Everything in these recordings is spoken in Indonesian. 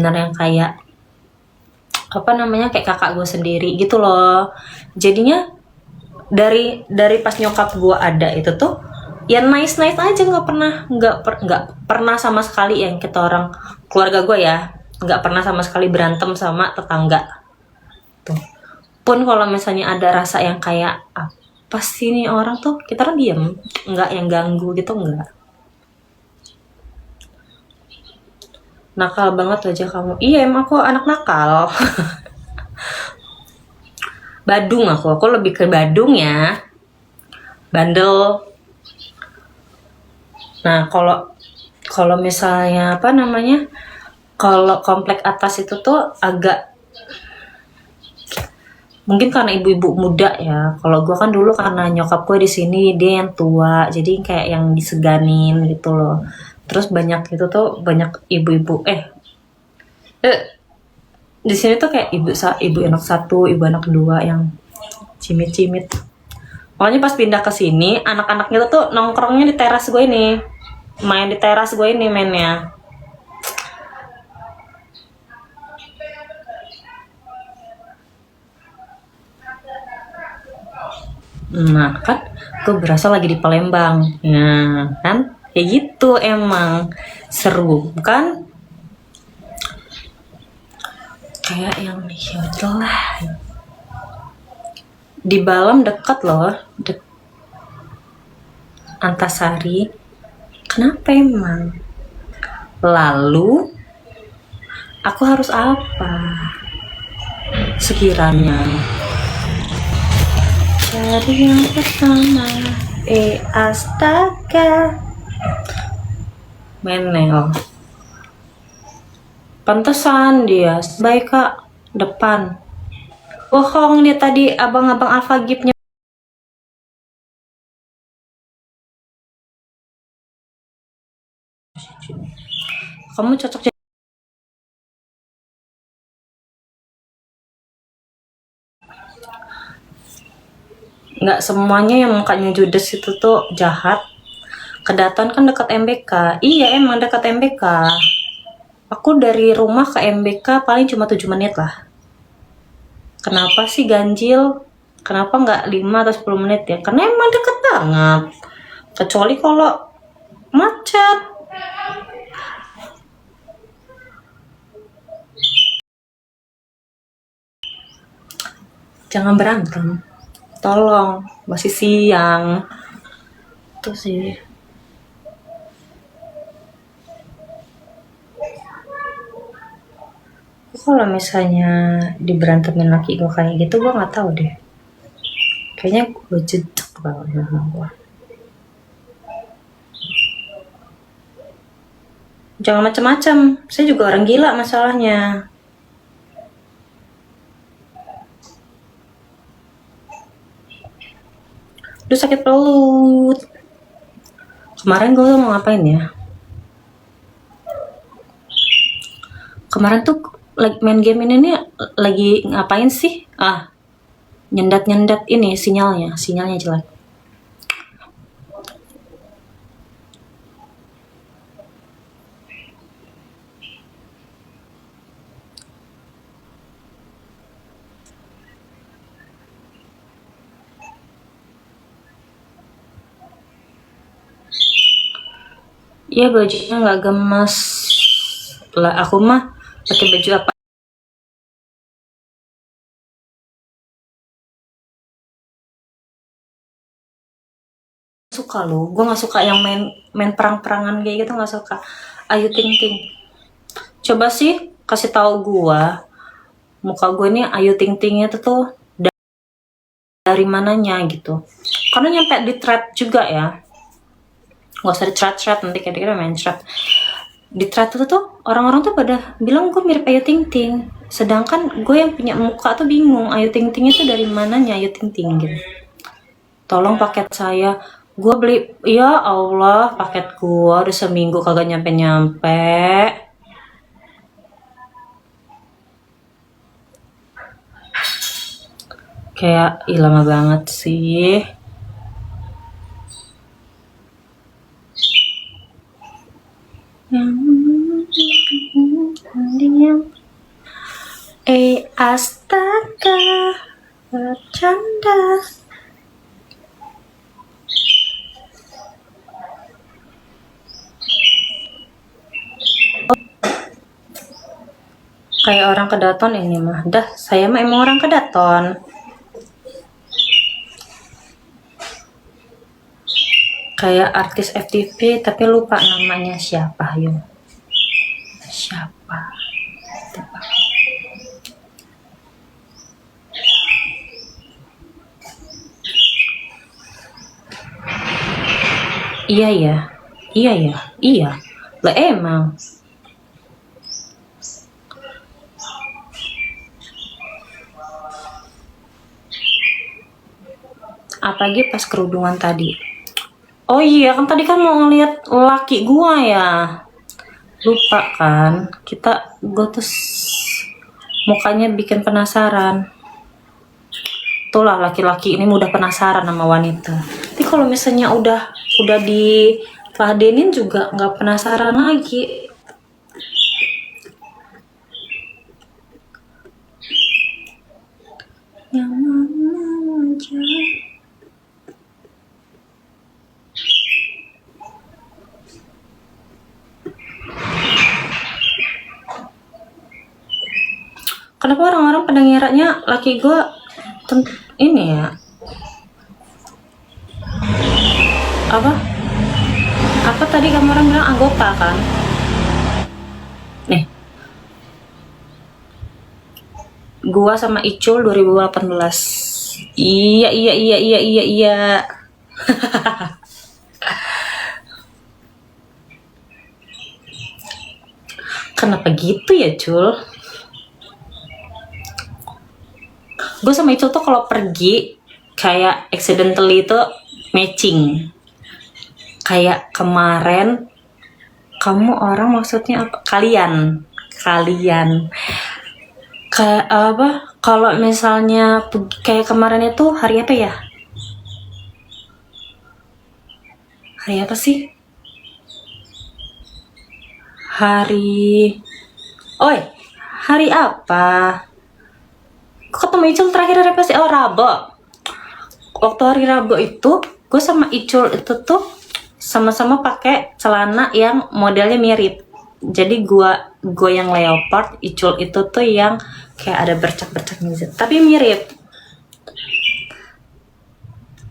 yang kayak apa namanya, kayak kakak gue sendiri gitu loh. Jadinya dari pas nyokap gue ada itu tuh ya nice aja, nggak pernah sama sekali yang kita orang keluarga gue ya, nggak pernah sama sekali berantem sama tetangga tuh. Pun kalau misalnya ada rasa yang kayak apa sih ini orang tuh, kita orang diem, nggak yang ganggu gitu, nggak. Nakal banget aja kamu. Iya, emang aku anak nakal. Badung aku lebih ke Badung ya, bandel. Nah, kalau misalnya apa namanya, kalau komplek atas itu tuh agak, mungkin karena ibu-ibu muda ya. Kalau gue kan dulu karena nyokap gue di sini dia yang tua, jadi kayak yang diseganin gitu loh. Terus banyak itu tuh banyak ibu-ibu di sini tuh kayak ibu anak satu, ibu anak dua yang cimit-cimit. Pokoknya pas pindah ke sini, anak-anaknya tuh nongkrongnya di teras gue ini, main di teras gue ini mainnya. Nah kan, gue berasa lagi di Palembang, ya kan? Kayak gitu emang seru, kan? Kayak yang ya lah. Di Balam dekat loh, Antasari. Kenapa emang? Lalu aku harus apa sekiranya? Cari yang pertama, astaga, menel. Pantesan dia baik kak, depan. Bohong dia tadi, abang-abang Alpha Gipnya. Kamu cocok jadi. Nggak semuanya yang mukanya judes itu tuh jahat. Kedaton kan dekat MBK. Iya emang dekat MBK. Aku dari rumah ke MBK paling cuma 7 menit lah. Kenapa sih ganjil? Kenapa nggak 5 atau 10 menit ya? Karena emang deket banget. Kecuali kalau macet. Jangan berantem. Tolong, masih siang. Tuh sih. Kalau misalnya diberantemin laki gue kayak gitu, gue nggak tahu deh. Kayaknya gue jedek banget sama gue. Jangan macam-macam. Saya juga orang gila masalahnya. Duh sakit perut. Kemarin gue mau ngapain ya? Kemarin tuh lagi main game ini lagi ngapain sih? Nyendat ini sinyalnya jelek. Iya bajunya nggak gemes lah, aku mah pakai baju apa suka loh. Gue nggak suka yang main perang-perangan kayak gitu, nggak suka. Ayu Ting Ting, coba sih kasih tahu gue muka gue ini Ayu Ting Ting itu tuh dari mananya gitu, karena nyampe di thread juga ya. Nggak usah di thread nanti kayak main thread. Di thread itu tuh orang-orang tuh pada bilang gue mirip Ayu Ting Ting, sedangkan gue yang punya muka tuh bingung Ayu Ting Ting itu dari mananya Ayu Ting Ting gitu. Tolong paket saya, gue beli, ya Allah paket gue udah seminggu kagak nyampe. Kayak lama banget sih. Yang Astaga, bercanda. Kayak orang kedaton ini mah. Dah, saya mah emang orang kedaton. Kayak artis FTV tapi lupa namanya siapa, yuk. Siapa? Tebak. Iya ya. Iya ya. Iya. Lah emang. Apalagi pas kerudungan tadi. Oh iya, kan tadi kan mau ngeliat laki gua ya. Lupa kan. Gua tuh mukanya bikin penasaran. Itulah laki-laki ini mudah penasaran sama wanita. Tapi kalau misalnya udah diladenin juga nggak penasaran lagi. Yang mana aja. Kenapa orang-orang pada ngiranya laki gue ini ya? Apa tadi kamu orang bilang anggota kan? Nih. Gua sama Icul 2018. Iya. Kenapa gitu ya, Cul? Gue sama Icul tuh kalau pergi kayak accidentally itu matching. Kayak kemarin, kamu orang maksudnya apa? Kalian. Kayak apa? Kalau misalnya kayak kemarin itu hari apa ya? Hari apa sih? Hari apa? Ketemu Icul terakhir hari apa sih? Oh, Rabu. Waktu hari Rabu itu, gue sama Icul itu tuh sama-sama pakai celana yang modelnya mirip. Jadi gue yang leopard, Icul itu tuh yang kayak ada bercak-bercak gitu. Tapi mirip.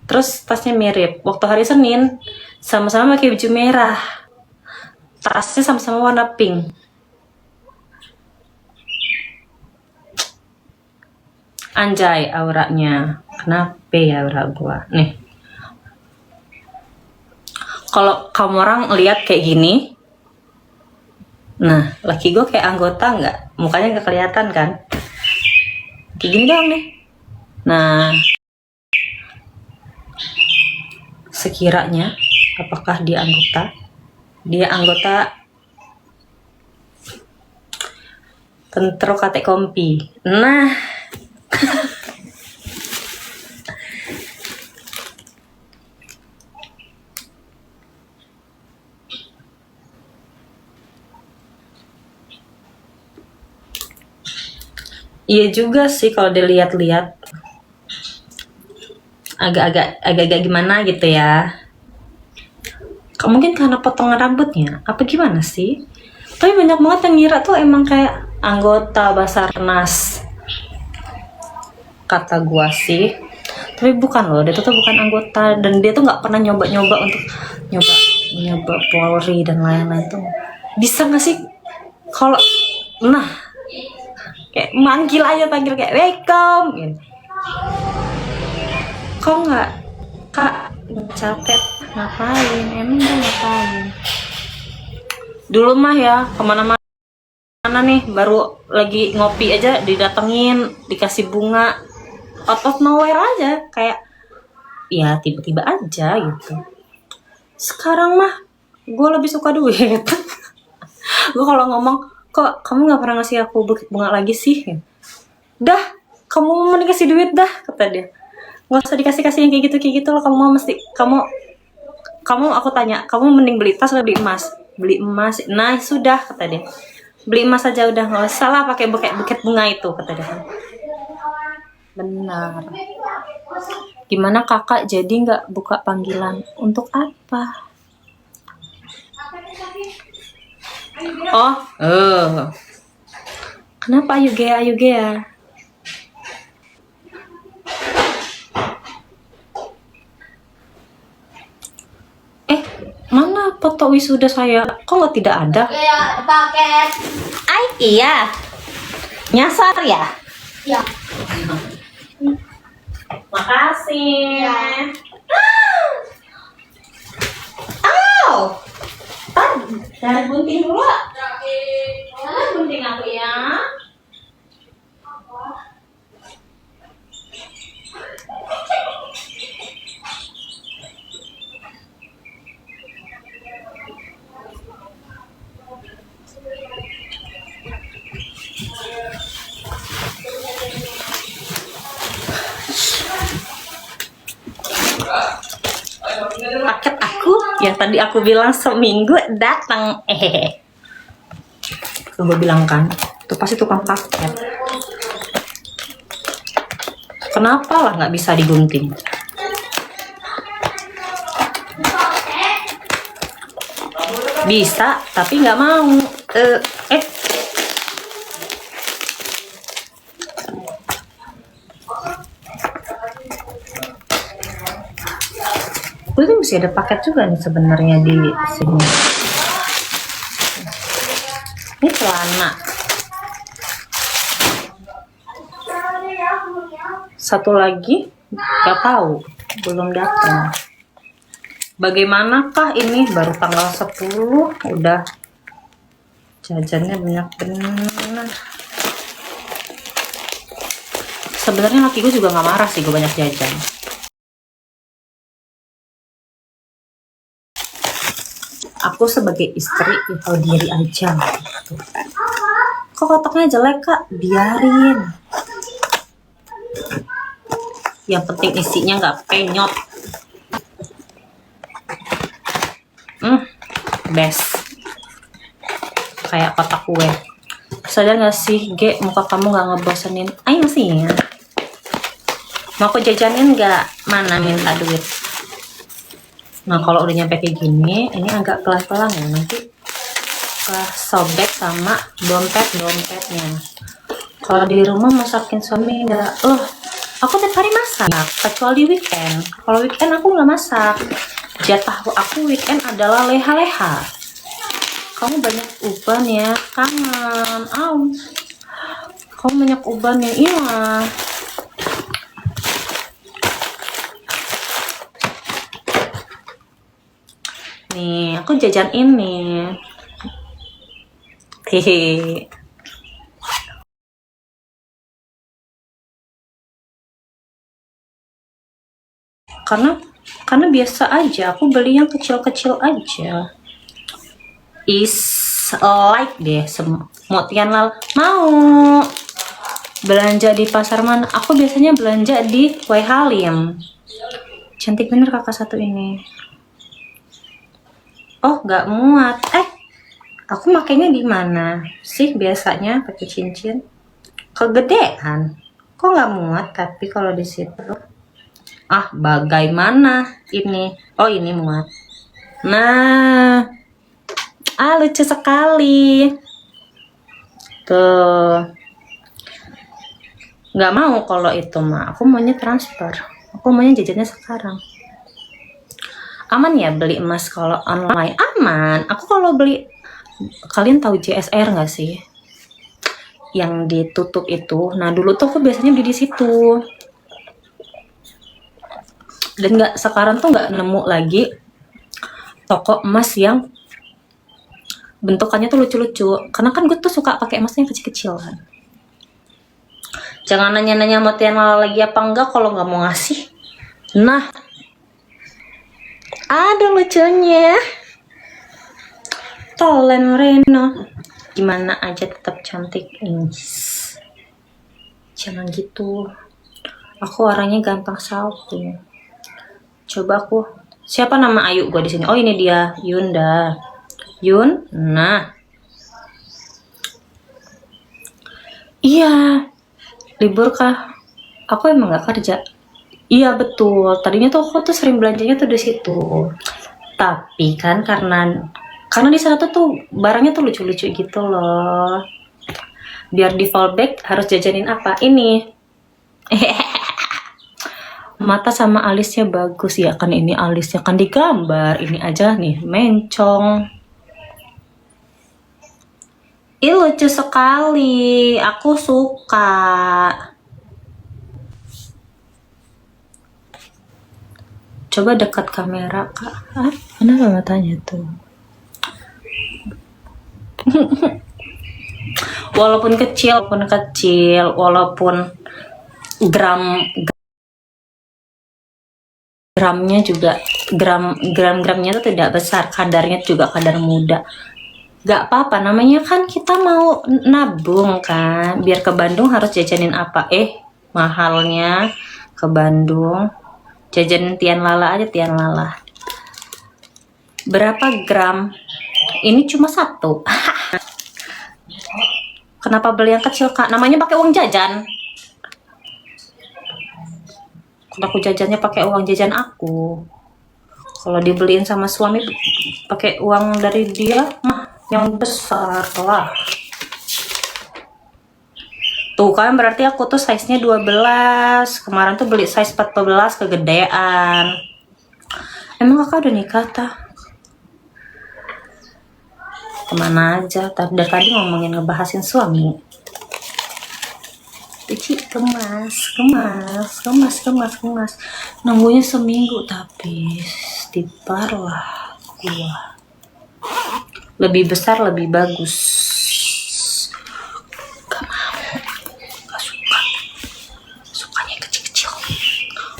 Terus tasnya mirip. Waktu hari Senin sama-sama pakai baju merah. Tasnya sama-sama warna pink. Anjay auranya. Kenapa ya aura gua? Nih. Kalau kamu orang lihat kayak gini, nah, laki gue kayak anggota nggak? Mukanya nggak kelihatan kan? Kayak gini doang nih. Nah, sekiranya apakah dia anggota? Dia anggota Tentro Kate Kompi. Nah, iya juga sih kalau dilihat-lihat agak-agak gimana gitu ya. Mungkin karena potongan rambutnya, apa gimana sih? Tapi banyak banget yang ngira tuh emang kayak anggota Basarnas. Kata gua sih. Tapi bukan loh, dia tuh bukan anggota dan dia tuh nggak pernah nyoba-nyoba untuk nyoba Polri dan lain-lain tuh. Bisa nggak sih? Kalau kayak manggil aja, panggil kayak welcome gitu. Kok nggak, Kak, capek ngapain? Emang dia ngapain? Dulu mah ya kemana-mana nih, baru lagi ngopi aja didatengin, dikasih bunga, out of nowhere aja, kayak ya tiba-tiba aja gitu. Sekarang mah gue lebih suka duit. Gue kalau ngomong, kok kamu nggak pernah ngasih aku bunga lagi sih? Dah, kamu mau dikasih duit dah, kata dia. Nggak usah dikasih yang kayak gitu loh. Kamu aku tanya, kamu mending beli tas atau beli emas? Beli emas. Nah sudah, kata dia. beli emas aja udah, nggak usah lah pakai buket bunga itu, kata dia. Benar. Gimana kakak jadi nggak buka panggilan? Untuk apa? Oh, kenapa Ayu Gea? Mana foto wisuda saya? Kok tidak ada? Ya, paket. Iya. Nyasar ya? Ya. Makasih. Ya. Dari gunting dulu. Gunting aku ya. Paket aku yang tadi aku bilang seminggu datang. Gue bilang kan, tuh pasti tukang paket. Kenapa lah nggak bisa digunting? Bisa, tapi nggak mau. Gue masih ada paket juga nih sebenarnya di sini. Ini celana. Satu lagi nggak tahu, belum datang. Bagaimanakah ini baru tanggal 10 udah jajannya banyak benar. Sebenarnya laki gue juga nggak marah sih gue banyak jajan. Aku sebagai istri ya tahu diri aja gitu. Kok kotaknya jelek kak? Biarin. Yang penting isinya nggak penyot. Best. Kayak kotak kue. Sadar nggak sih, Ge, muka kamu nggak ngebosenin? Ayo sih ya. Mau aku jajanin nggak? Mana minta duit? Nah kalau udah nyampe kayak gini, ini agak pelan-pelan ya, nanti sobek sama dompetnya. Kalau di rumah masakin suami nggak, loh aku tiap hari masak, kecuali weekend. Kalau weekend aku nggak masak. Jatah aku weekend adalah leha-leha. Kamu banyak uban ya, kangen. Kamu banyak uban ya, iya. Nih, aku jajan ini. Hehe. Karena biasa aja, aku beli yang kecil-kecil aja. Is like deh, mau Tian Lal mau belanja di pasar mana? Aku biasanya belanja di Kue Halim. Cantik bener kakak satu ini. Oh, nggak muat. Aku makainya di mana sih biasanya pakai cincin? Kegedean. Kok nggak muat? Tapi kalau di situ, bagaimana ini? Oh, ini muat. Nah, lucu sekali. Tuh. Nggak mau kalau itu mah. Aku maunya transfer. Aku maunya jajannya sekarang. Aman ya beli emas kalau online? Aman. Aku kalau beli, kalian tahu JSR nggak sih? Yang ditutup itu. Nah dulu tuh aku biasanya beli di situ. Dan sekarang tuh nggak nemu lagi toko emas yang bentukannya tuh lucu-lucu. Karena kan gue tuh suka pakai emas yang kecil-kecil kan. Jangan nanya-nanya mau Tian lagi apa enggak kalau nggak mau ngasih. Nah, ada lucunya. Tolen Reno. Gimana aja tetap cantik. Jangan gitu. Aku orangnya gampang salting. Coba aku. Siapa nama Ayu gue di sini? Oh ini dia, Yunda. Yun. Nah. Iya, libur kah? Aku emang nggak kerja. Iya betul. Tadinya tuh aku tuh sering belanjanya tuh di situ. Tapi kan karena di sana tuh barangnya tuh lucu-lucu gitu loh. Biar di fallback harus jajanin apa? Ini. Mata sama alisnya bagus ya kan, ini alisnya kan digambar. Ini aja nih mencong. Ih lucu sekali. Aku suka. Coba dekat kamera kak. Ah, mana matanya tuh? walaupun gram gramnya juga gramnya tuh tidak besar, kadarnya juga kadar muda. Gak apa-apa, namanya kan kita mau nabung kan. Biar ke Bandung harus jajanin apa? Mahalnya ke Bandung jajanin Tian Lala aja, Tian Lala. Berapa gram? Ini cuma 1. Kenapa beli yang kecil kak? Namanya pakai uang jajan. Aku jajannya pakai uang jajan aku. Kalau dibeliin sama suami pakai uang dari dia mah yang besar lah. Tuh kan berarti aku tuh size-nya 12. Kemarin tuh beli size 14 kegedean. Emang kakak udah nikah tah? Kemana aja? Dari tadi ngomongin ngebahasin suami. Cici kemas. Nunggunya seminggu tapi stipar lah gua. Lebih besar lebih bagus. Gak mau, gak suka. Sukanya yang kecil-kecil.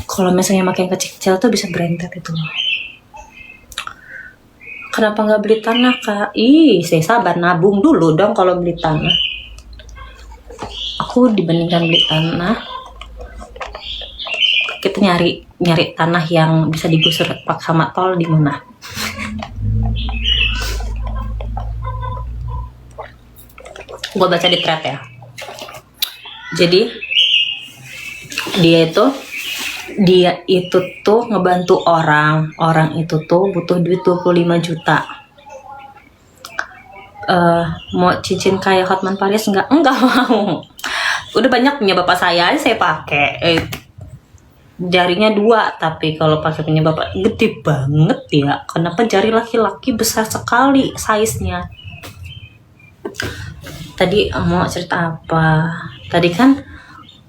Kalau misalnya makin kecil-kecil tuh bisa berentet itu loh. Kenapa nggak beli tanah kak? Saya sabar nabung dulu dong kalau beli tanah. Aku dibandingkan beli tanah, kita nyari tanah yang bisa digusur pak sama tol di mana? Gue baca di thread ya. Jadi dia itu tuh ngebantu orang itu tuh butuh duit 25 juta. Mau cincin kayak Hotman Paris enggak mau. Udah banyak punya bapak saya pakai. Jarinya 2, tapi kalau pakai punya bapak gede banget ya. Kenapa jari laki-laki besar sekali size-nya? Tadi mau cerita apa? Tadi kan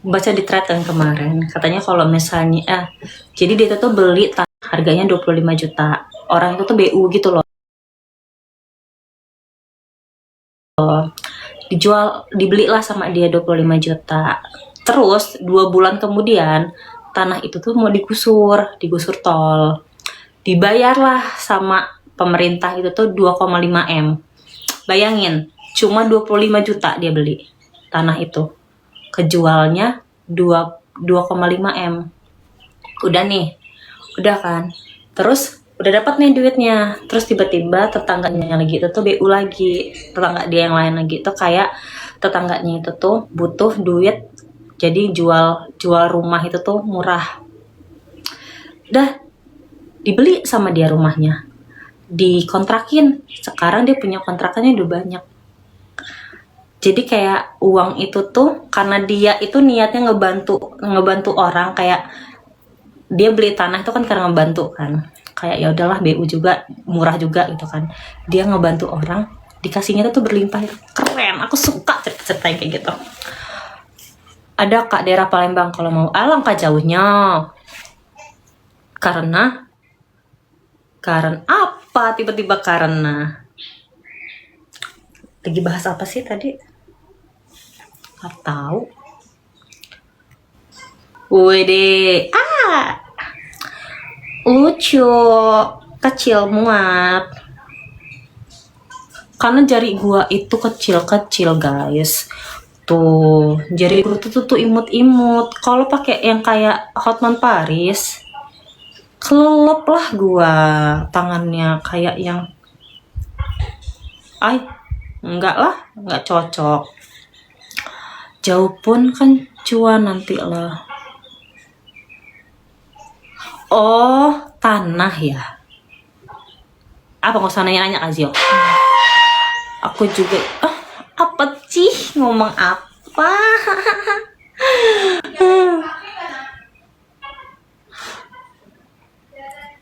baca di thread yang kemarin, katanya kalau misalnya jadi dia tuh beli harganya 25 juta. Orang itu tuh BU gitu loh. Dibelilah sama dia 25 juta. Terus 2 bulan kemudian tanah itu tuh mau digusur tol. Dibayarlah sama pemerintah itu tuh 2,5 M. Bayangin, cuma 25 juta dia beli tanah itu. Kejualnya 2,5 M. Udah kan. Terus udah dapat nih duitnya. Terus tiba-tiba tetangganya lagi itu tuh BU lagi. Tetangga dia yang lain lagi itu kayak tetangganya itu tuh butuh duit. Jadi jual rumah itu tuh murah. Udah dibeli sama dia rumahnya. Dikontrakin. Sekarang dia punya kontrakannya udah banyak. Jadi kayak uang itu tuh karena dia itu niatnya ngebantu orang, kayak dia beli tanah itu kan karena ngebantu kan. Kayak ya udahlah BU juga murah juga gitu kan. Dia ngebantu orang, dikasihnya itu tuh berlimpah. Keren, aku suka cerita-cerita kayak gitu. Ada kak daerah Palembang kalau mau, alangkah jauhnya. Karena apa tiba-tiba karena lagi bahas apa sih tadi? Gak tahu. Wede, lucu, kecil muat. Karena jari gua itu kecil guys. Tuh, jari gua tuh imut-imut. Kalau pakai yang kayak Hotman Paris, kelelep lah gua tangannya kayak yang enggak cocok. Jauh pun kan cuan nanti lah. Oh, tanah ya. Apa nggak usah nanya-nanya Kazio? Aku juga. Apa sih ngomong apa?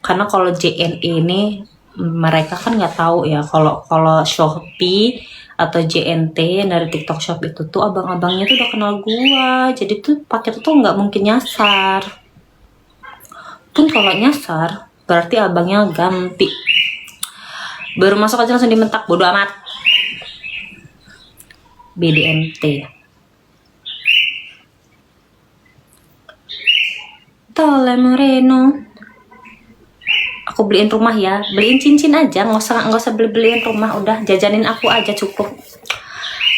Karena kalau JNE ini mereka kan nggak tahu ya kalau Shopee atau JNT dari TikTok Shop itu tuh abang-abangnya tuh udah kenal gua, jadi tuh paket tuh nggak mungkin nyasar. Pun kalau nyasar berarti abangnya ganti. Baru masuk aja langsung dimentak, bodo amat. BDMT. Tole Moreno. Aku beliin rumah ya, beliin cincin aja, nggak usah beliin rumah, udah jajanin aku aja cukup,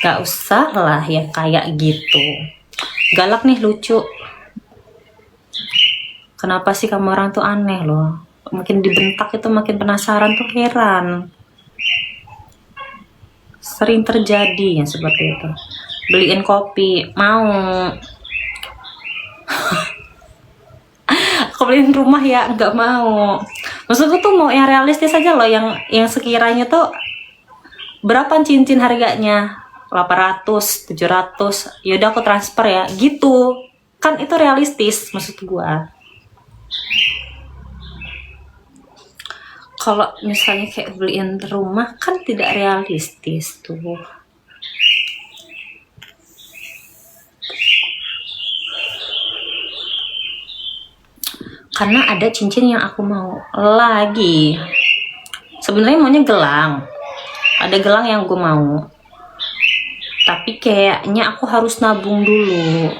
nggak usah lah yang kayak gitu. Galak nih, lucu. Kenapa sih kamu orang tuh aneh loh, makin dibentak itu makin penasaran tuh, heran. Sering terjadi yang seperti itu. Beliin kopi, mau. Aku beliin rumah ya, nggak mau. Maksudku tuh mau yang realistis aja loh, yang sekiranya tuh berapa cincin harganya, 800, 700, yaudah aku transfer ya, gitu. Kan itu realistis maksud gua. Kalau misalnya kayak beliin rumah kan tidak realistis tuh. Karena ada cincin yang aku mau lagi. Sebenarnya maunya gelang. Ada gelang yang gue mau. Tapi kayaknya aku harus nabung dulu.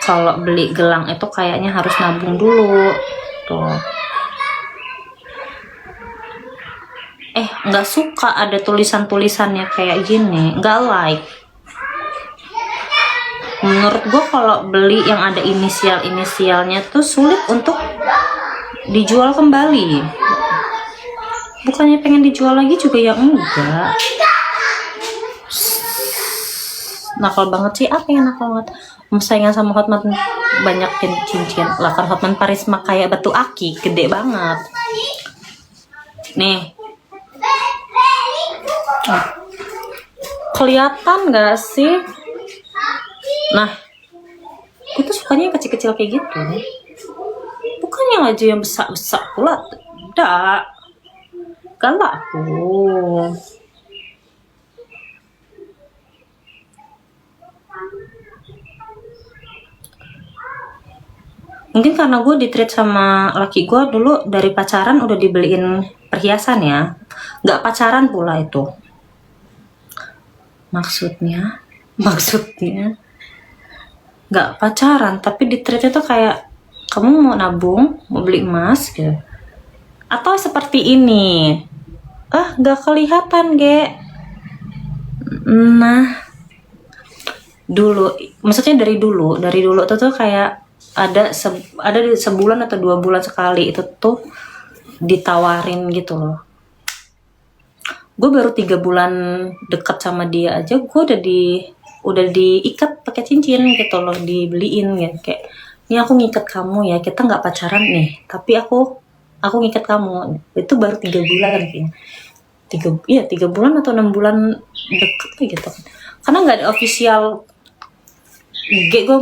Kalau beli gelang itu kayaknya harus nabung dulu. Tuh. Nggak suka ada tulisan-tulisannya kayak gini. Nggak like. Menurut gue kalau beli yang ada inisialnya tuh sulit untuk dijual kembali. Bukannya pengen dijual lagi juga ya enggak. Nakal banget sih, apa yang nakal banget? Saingan sama Hotman banyakin cincin. Lah kan Hotman Paris mah kayak batu aki, gede banget. Nih. Kelihatan nggak sih? Nah, itu sukanya yang kecil-kecil kayak gitu. Bukan yang aja yang besar-besar pula. Tidak. Galak aku. Mungkin karena gue di-treat sama laki gue dulu dari pacaran udah dibeliin perhiasan ya. Gak pacaran pula itu. Maksudnya gak pacaran, tapi di-treatnya tuh kayak kamu mau nabung, mau beli emas gitu. Atau seperti ini. Gak kelihatan, Ge. Nah, maksudnya dari dulu tuh kayak ada sebulan atau 2 bulan sekali itu tuh ditawarin gitu loh. Gue baru 3 bulan deket sama dia aja, gue udah diikat pakai cincin gitu loh, dibeliin ya, kayak ini aku ngikat kamu ya, kita nggak pacaran nih, tapi aku ngikat kamu. Itu baru 3 bulan kayaknya. 3 bulan atau 6 bulan deket kayak gitu. Karena nggak ada official gue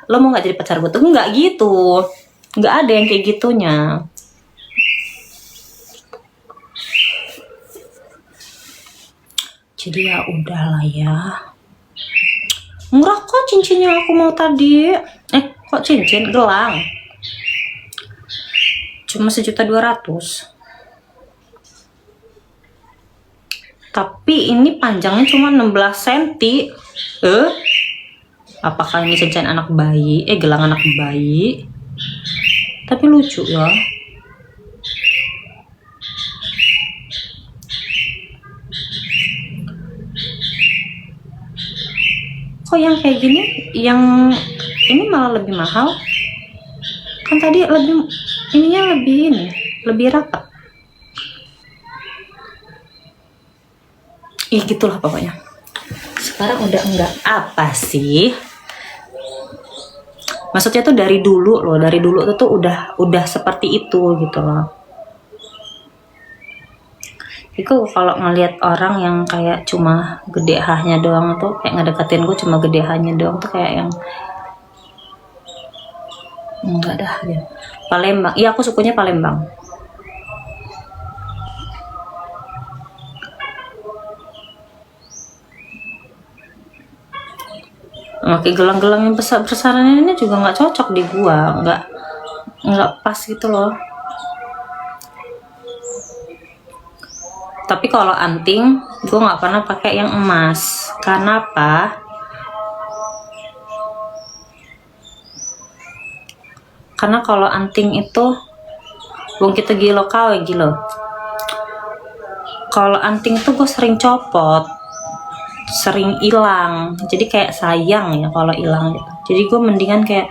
lo mau nggak jadi pacar gue tuh, nggak gitu, nggak ada yang kayak gitunya. Jadi ya udahlah ya, murah kok cincin yang aku mau tadi. Kok cincin, gelang cuma 1.200.000, tapi ini panjangnya cuma 16 cm. Apakah ini cincin anak bayi? Gelang anak bayi. Tapi lucu ya. Kok yang kayak gini, yang ini malah lebih mahal? Kan tadi ininya lebih rapat. gitulah pokoknya. Sekarang udah enggak. Apa sih? Maksudnya tuh dari dulu loh, dari dulu tuh udah seperti itu gitu loh. Itu kalau ngelihat orang yang kayak cuma gede hanya doang tuh kayak ngedeketin gue cuma gede hanya doang tuh kayak yang enggak dah ya. Palembang, iya aku sukanya Palembang. Pakai gelang-gelang yang besar-besaran ini juga nggak cocok di gua, nggak pas gitu loh. Tapi kalau anting, gue nggak pernah pakai yang emas. Karena apa? Karena kalau anting itu, wong kita gilo kawe gilo. Kalau anting tuh gue sering copot, sering hilang. Jadi kayak sayang ya kalau hilang gitu. Jadi gue mendingan kayak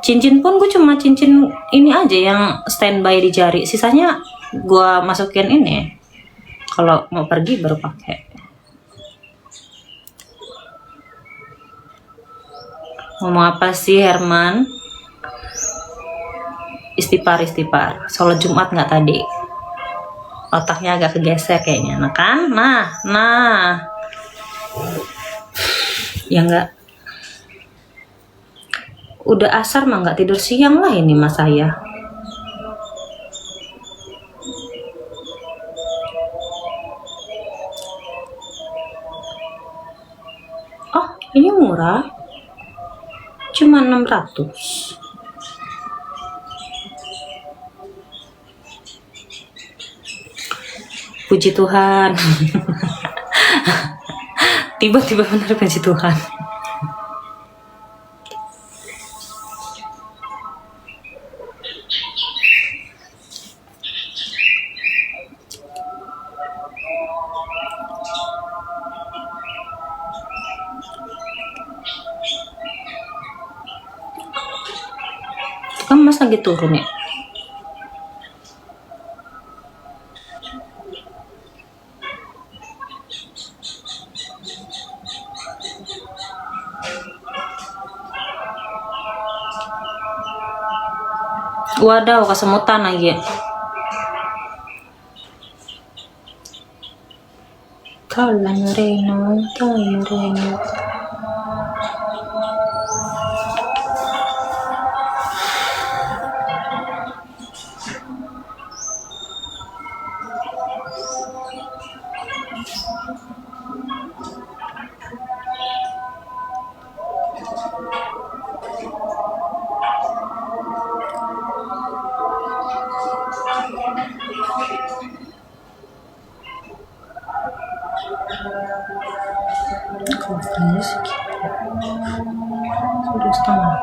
cincin pun gue cuma cincin ini aja yang standby di jari. Sisanya gue masukin ini. Kalau mau pergi baru pakai. Ngomong apa sih Herman? Istighfar. Sholat Jumat nggak tadi? Otaknya agak kegeser kayaknya. Nah kan? Nah. Ya nggak. Udah asar mah nggak tidur siang lah ini mas saya. Oh, ini murah. Cuma 600. Puji Tuhan. Tiba-tiba benar puji Tuhan. Kan mas lagi turun ya. Wadaw, kesemutan lagi. Kalian Reno. Sudah setengah.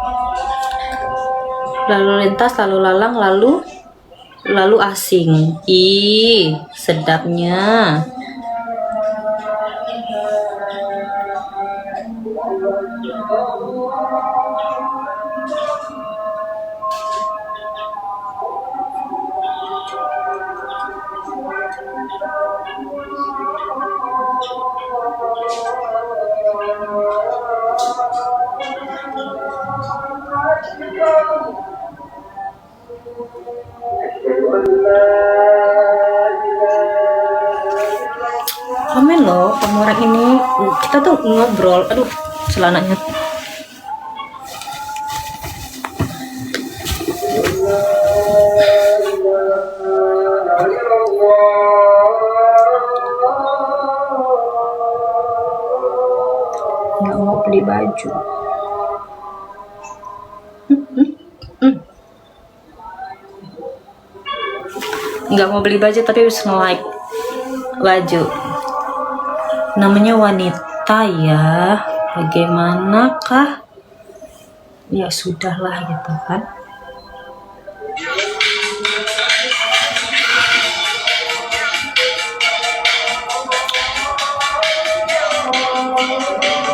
Lalu lintas, lalu lalang, lalu asing. Ih, sedapnya. Komen loh pemurah ini, kita tuh ngobrol. Aduh, celananya. Nggak mau beli baju. Nggak mau beli baju tapi harus nge-like baju. Namanya wanita ya, bagaimanakah? Ya sudahlah gitu kan.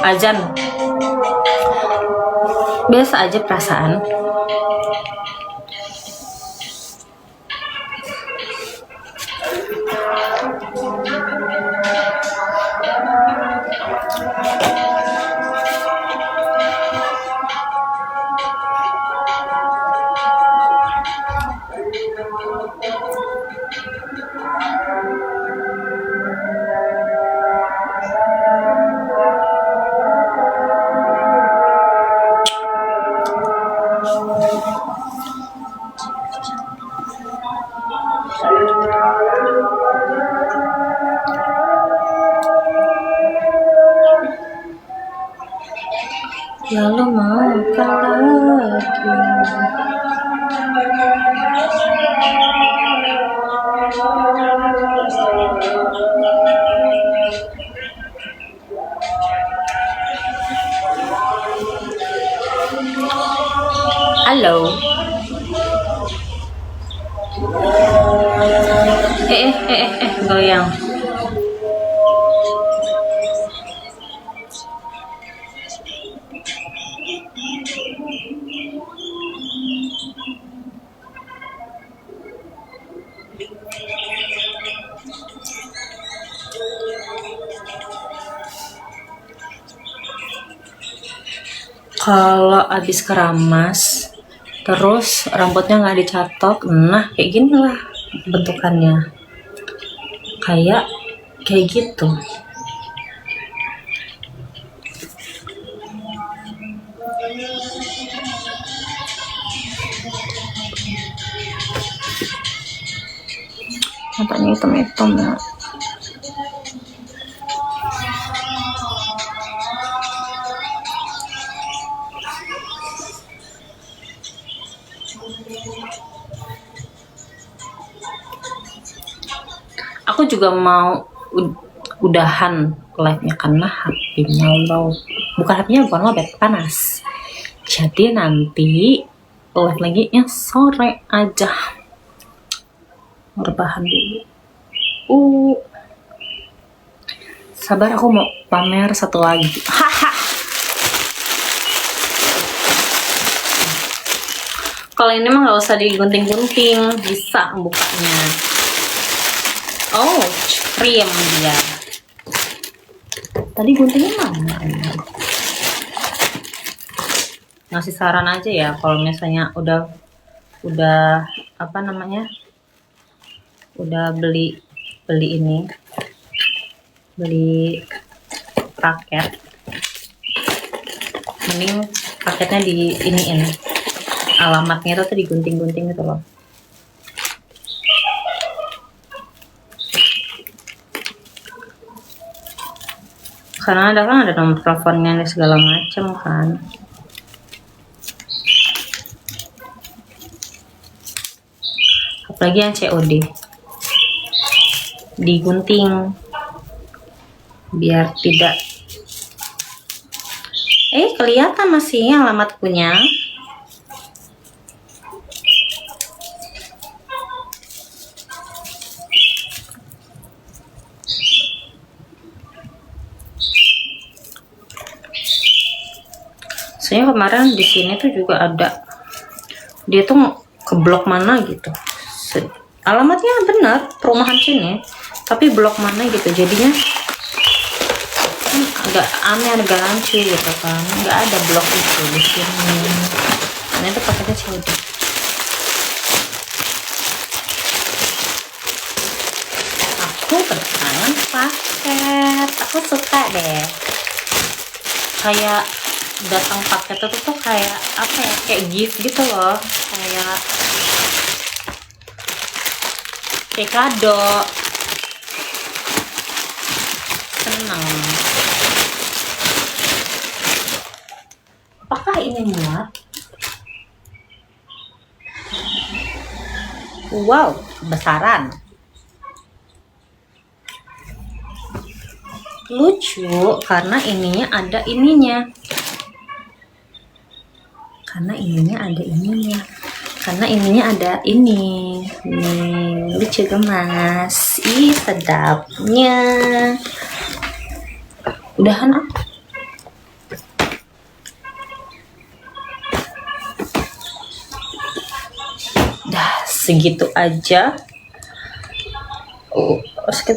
Azan. Biasa aja perasaan. lalu makan lagi. Halo. Goyang. Kalau abis keramas, terus rambutnya nggak dicatok, nah kayak gini lah bentukannya, kayak gitu. Matanya hitam-hitam ya. Aku juga mau udahan live-nya karena HP-nya low. Bukan lowbat, panas. Jadi nanti live lagi yang sore aja. Rebahan dulu. Sabar, aku mau pamer satu lagi. Haha. Kalau ini mah nggak usah digunting-gunting, bisa bukanya. Oh, krim dia. Tadi guntingnya mana? Ngasih saran aja ya, kalau misalnya udah apa namanya? Udah beli paket, mending paketnya di iniin, alamatnya tuh digunting-gunting gitu loh. Karena ada nomor teleponnya segala macam kan. Apalagi yang COD digunting biar tidak kelihatan masih alamat punya. Soalnya kemarin di sini tuh juga ada, dia tuh ke blok mana gitu, alamatnya benar perumahan sini tapi blok mana gitu, jadinya agak aneh, agak rancu gitu kan, nggak ada blok itu di sini. Karena itu paketnya COD. Aku kedatangan paket, aku suka deh, kayak datang paket itu tuh kayak apa ya, kayak gift gitu loh, kayak kado. Senang. Apakah ini muat? Wow, besaran. Lucu karena ininya ada ininya. Karena ininya ada ini. Nih, lucu gemas. Ih, sedapnya. Udahan ah. Dah, segitu aja.